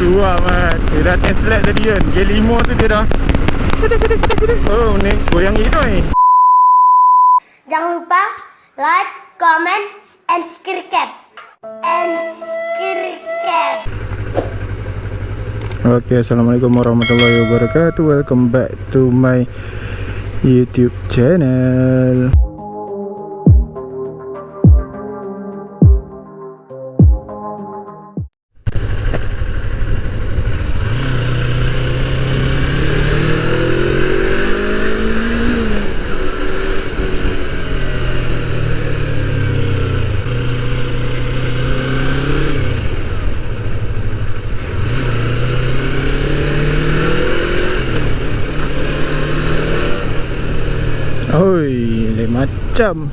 Suap mat. Dia dah test slap tadi kan. G5 tu dia dah oh ni goyang hidung. Jangan lupa like, comment, and subscribe. Okay, Assalamualaikum warahmatullahi wabarakatuh. Welcome back to my YouTube channel. Oi, lain macam.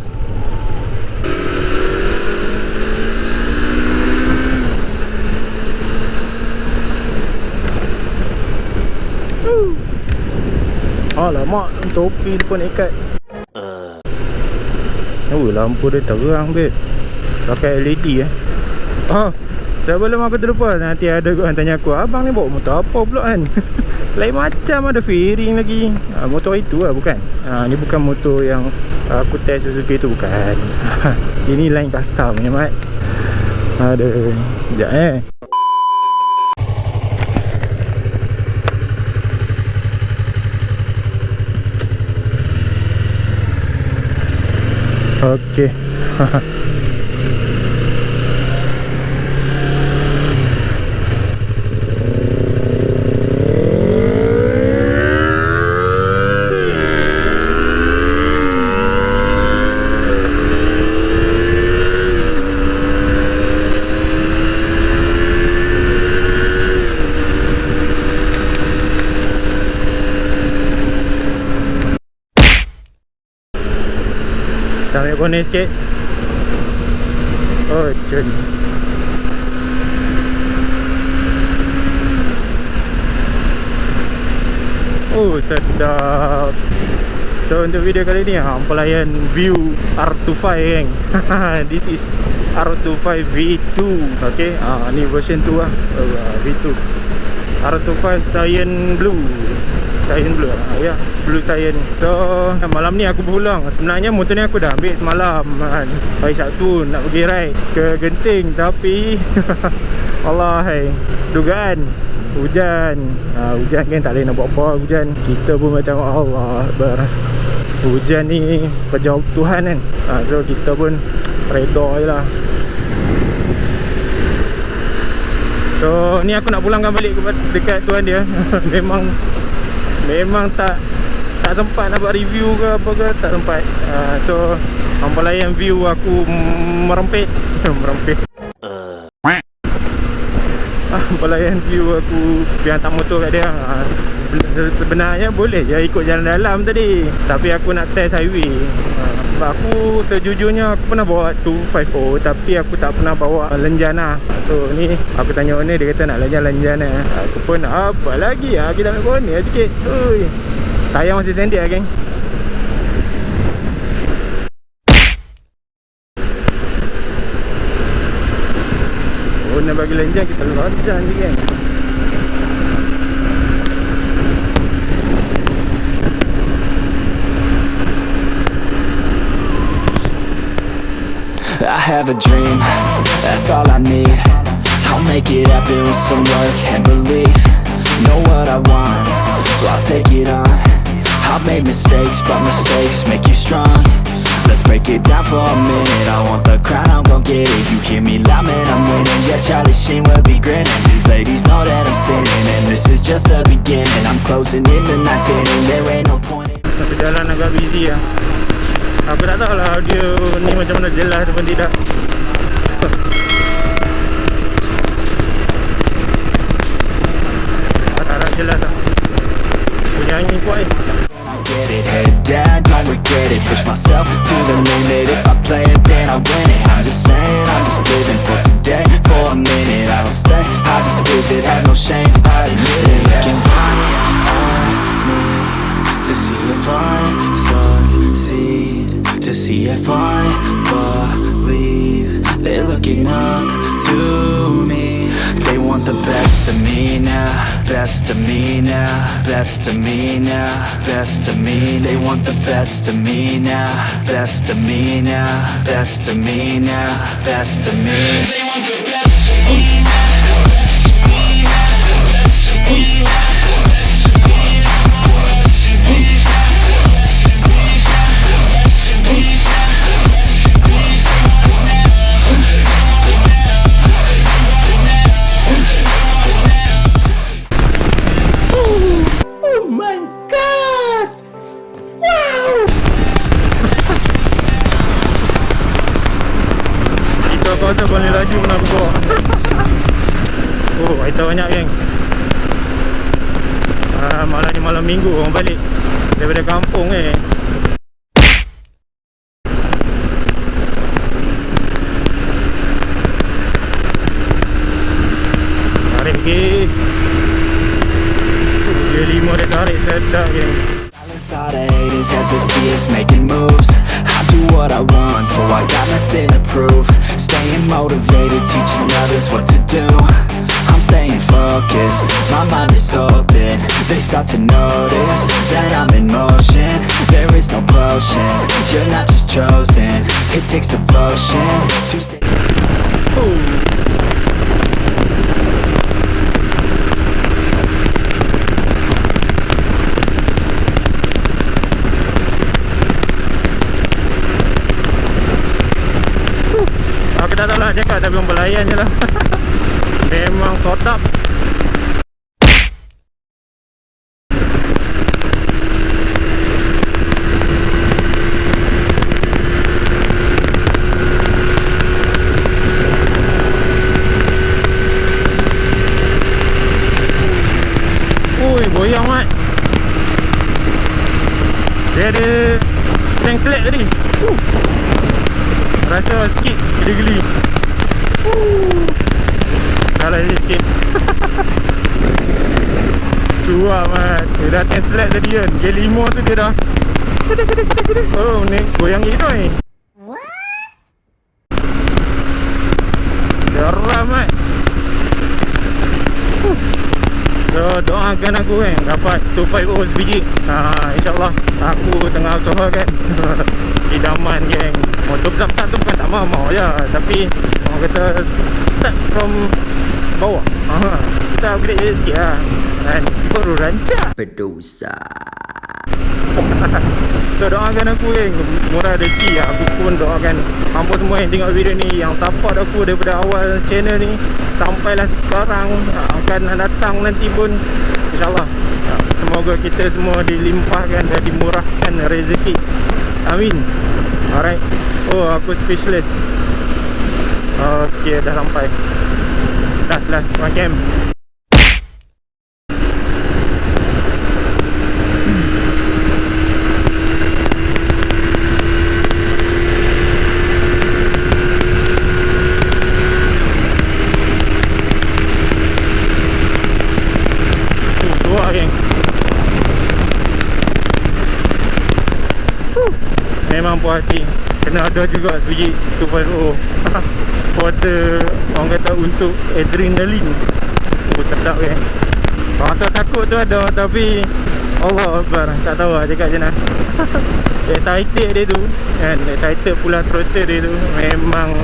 Alamak, topi pun ikat. Oh, lampu dia terang babe. Pakai LED sebelum aku terlupa, nanti ada orang tanya aku, abang ni bawa motor apa pula kan? Lain macam, ada fairing lagi. Motor itu lah, bukan. Ni bukan motor yang aku test Suzuki tu, bukan. Ini line custom ni mat. Aduh, sekejap Okey. Ambil bonus sikit. Oh, cun. Oh, sedap. So, untuk video kali ni, hampa layan view R25 kan. This is R25 V2. Okay, ni version 2 lah. V2 R25 Cyan Blue. Cyan Blue ya, Blue Cyan. So malam ni aku pulang. Sebenarnya motor ni aku dah ambil semalam kan. Hari Sabtu nak pergi ride ke Genting, tapi Allah dugaan hujan. Hujan kan, tak boleh nak buat apa. Hujan kita pun macam Allah Akbar. Hujan ni kerja Tuhan kan. So kita pun reda je lah. So ni aku nak pulangkan balik dekat tuan dia. Memang tak sempat nak buat review ke apa ke, tak sempat. So hampa layan view aku merempit. Hampa layan view aku pergi hantar motor kat dia. Sebenarnya boleh je ikut jalan dalam tadi, tapi aku nak test highway. Sebab aku sejujurnya aku pernah bawa 250, tapi aku tak pernah bawa lenjana. So ni aku tanya owner, dia kata nak lenjana. Aku pun apa lagi kita ambil bonus sikit. Ui, tayar masih sendiri lah geng. Oh, nak bagi lenjan kita lonjan je geng. I have a dream, that's all I need. I'll make it happen with some work and belief. Know what I want, so I'll take it on. I've made mistakes, but mistakes make you strong. Let's break it down for a minute. I want the crown, I'm gon' get it. You hear me loud, man, I'm winning. Yeah, Charlie Sheen will be grinning. These ladies know that I'm sinning, and this is just the beginning. I'm closing in the night inning, there ain't no point. Jalan agak busy lah. Aku tak tahu lah audio ni macam mana, jelas ataupun tidak. Tak jelas lah. Punya angin kuat Get it, head down, don't regret it. Push myself to the limit. If I play it, then I win it. I'm just saying, I'm just living for today. For a minute, I don't stay, I just visit. Have no shame, I admit it. Looking right at me to see if I succeed, to see if I believe. They're looking up to me. They want the best of me now, best of me now, best of me now, best of me. They want the best of me now, best of me now, best of me now, best of me. They want the best of me now. Kau boleh laju nak bawa. Oh, kereta banyak geng. Malam ni malam minggu orang balik daripada kampung Tarik ke. Dia 5 dia tarik sedap geng. All the haters as they see us making moves. I do what I want, so I got nothing to prove. Staying motivated, teaching others what to do. I'm staying focused, my mind is open. They start to notice that I'm in motion. There is no potion, you're not just chosen. It takes devotion to stay. Aku tak tahu lah cakap, tapi orang belayan je lah. Memang sotap. Ui, goyang mat. Dia ada tank slack tadi. Rasa sikit geli-geli. Kalah sikit. Tua mat. Dia dah tank slack tadi kan. G5 tu dia dah. Oh ni goyang gitu ni. Seram mat. So doakan aku kan dapat 250 sebiji. InsyaAllah aku tengah usahakan. Idaman geng. Motor besar-besar tu bukan tak mau je, tapi orang kata start from bawah. Kita upgrade je sikit lah. Dan baru rancak berdosa. So doakan aku geng, murah rezeki. Aku pun doakan hampa semua yang tengok video ni, yang support aku daripada awal channel ni sampailah sekarang, akan datang nanti pun InsyaAllah. Semoga kita semua dilimpahkan dan dimurahkan rezeki. Amin. Alright. Oh, aku speechless. Okay, dah sampai. Last one camp. Tua geng. Memang puas hati. Kena ada juga sebiji 250 for the, orang kata, untuk adrenalin. Sedap kan. Rasa takut tu ada, tapi Allah Akbar, tak tahu lah cakap macam mana. Excited dia tu kan, excited pula throttle dia tu. Memang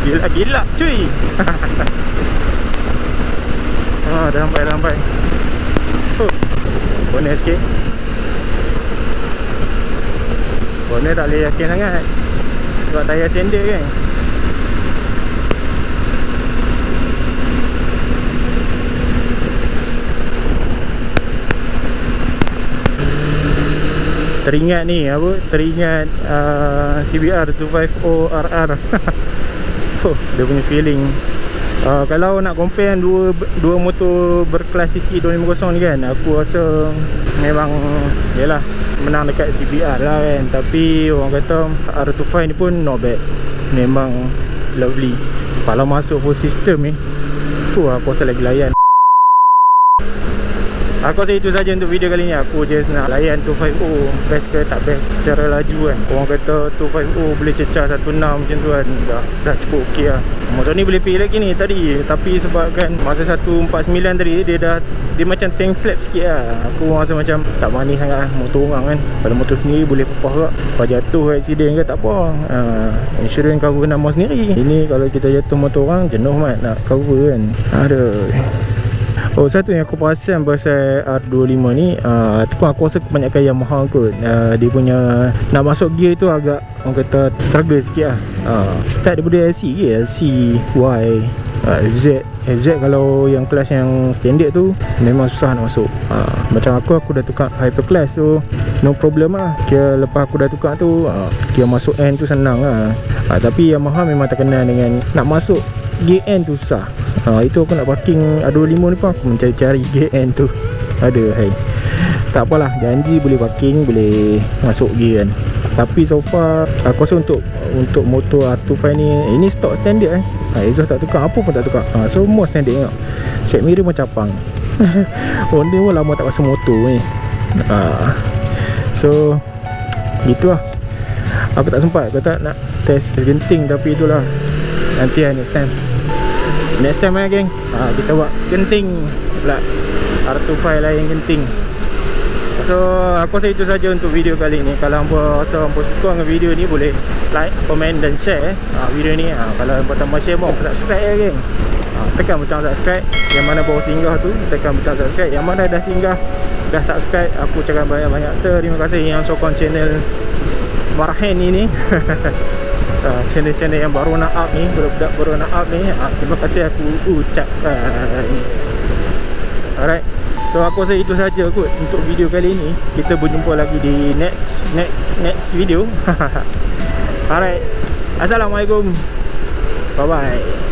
gila-gila cuy. Dah sampai. Bonus sikit. Bonus tak boleh yakin sangat sebab tayar sender kan. Teringat ni apa? Teringat CBR 250RR. Dia punya feeling. Kalau nak compare dua motor berkelas CC 250 ni kan, aku rasa memang yalah menang dekat CBR lah kan. Tapi orang kata R25 ni pun not bad. Memang lovely. Kalau masuk full system ni, aku rasa lagi layan. Aku rasa itu saja untuk video kali ni. Aku just nak layan 250 best ke tak best secara laju kan. Orang kata 250 boleh cecah 16 macam tu kan, dah cukup okey lah. Motor ni boleh pergi lagi ni tadi, tapi sebabkan masa 149 tadi dia macam tank slap sikit lah. Aku rasa macam tak manis sangat lah motor orang kan. Kalau motor sendiri boleh pepah juga. Kalau jatuh accident ke tak apa, insurans cover nama sendiri. Ini kalau kita jatuh motor orang, jenuh mat nak cover kan. Aduh. Oh, satu yang aku perasan pasal R25 ni, tu pun aku rasa kebanyakan Yamaha kot. Dia punya nak masuk gear tu agak, orang kata, struggle sikit lah. Start daripada LC ke, LC, Y, Z. Kalau yang kelas yang standard tu memang susah nak masuk. Macam aku dah tukar hyper class, so no problem lah. Kira lepas aku dah tukar tu, kira masuk N tu senang lah. Tapi Yamaha memang terkenal dengan nak masuk gear N tu susah. Itu aku nak parking R25 ni pun aku mencari-cari gear N tu. Ada, hai. Tak apalah, janji boleh parking, boleh masuk gear kan. Tapi so far aku rasa untuk motor R25 ni, ini stock standard exhaust tak tukar, apa pun tak tukar. Semua standard tengok. Check mirror pun capang. Honda pun lama tak pasang motor ni. So gitulah. Aku tak sempat, aku tak nak test genting, tapi itulah, nanti lah next time lah geng. Kita buat genting pula, R25 layan genting. So aku rasa itu saja untuk video kali ni. Kalau hampa rasa hampa suka dengan video ni, boleh like, komen dan share video ni. Kalau hampa tambah share pun, subscribe ya geng. Tekan butang subscribe. Yang mana baru singgah tu, tekan butang subscribe. Yang mana dah singgah, dah subscribe, aku cakap banyak-banyak terima kasih yang sokong channel Marhen ini. Channel-channel yang baru nak up ni, budak-budak baru nak up ni, terima kasih aku ucapkan. Alright, so aku rasa itu saja kot untuk video kali ni. Kita berjumpa lagi di next video. Alright, assalamualaikum, bye bye.